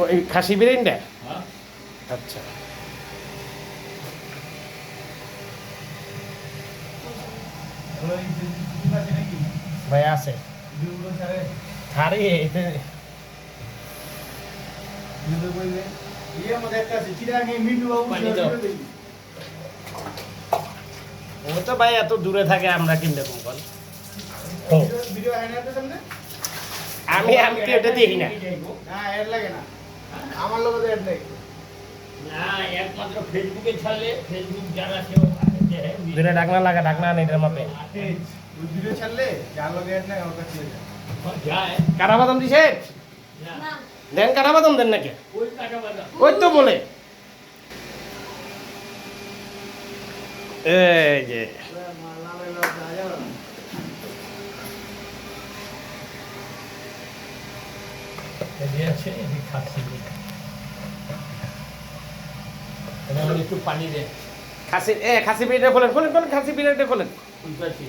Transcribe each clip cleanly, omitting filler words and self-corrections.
এই খাসি বিরিয়ানিটা আচ্ছা ভাই আছে থারে ও তো ভাই এত দূরে থাকে আমরা কিনতে বল আমি আমি কি এটা দেখি না আমার লোক এড নেই না একমাত্র ফেসবুকে ছাড়লে ফেসবুক যারা দুটা ঢাকনা লাগা ঢাকনা নেই এটার মাপে ওই ভিডিও ছাড়লে যার লোক এড নেই ওর কাছে যায় কারা বাদাম দিছে না দেন কারা বাদাম দেন নাকি ওই কাটা বাদা ওই তো বলে এই যে আছে এদিকে খাচ্ছি এবার একটু পানি দে খাসি বিরিয়ানি খোলেন খোলেন খোলেন খাসি বিরিয়ানি খোলেন বুঝতে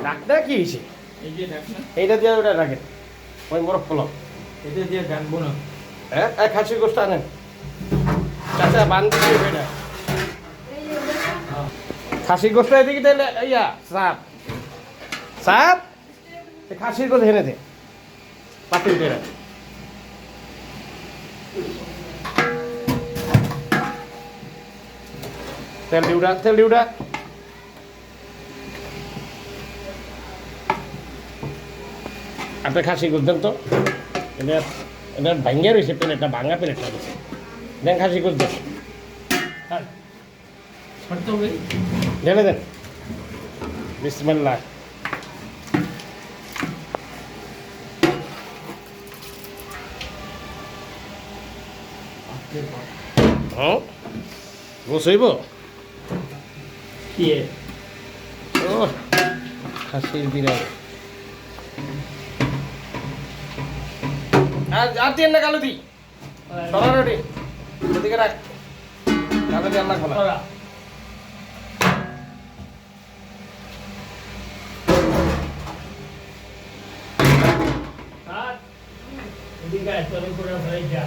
ডাকটা কি হয়েছে এই যে ঢাকনা এইটা দিয়ে ওটা রাখেন ওই বরফ ফলো এটা দিয়ে ঢাকবো না হ্যাঁ খাসির গোষ্ঠ আনেন চাচা বান দিচ্ছি এটা খাসির গোষ্ঠ এদিকে তাহলে ইয়া সাপ সাপ খাসির গোষ্ঠ হেনে দে পাতিল তেরা তেল দিউডা আপনি খাসি গোষ্ঠ দেন তো এটা এটা ভাঙ্গা রয়েছে প্লেটটা ভাঙা প্লেটটা রয়েছে দেন খাসি গোষ্ঠ দেন ছাড়তে হবে ঢেলে দেন বিসমিল্লাহ হ্যাঁ বসইব কি ও খাসির বিরিয়ানি আর দিয়ে না কালো দি সরারোটি এদিকে রাখ কালো দিয়ে আল্লাহ খোলা এদিকে চলে করে যা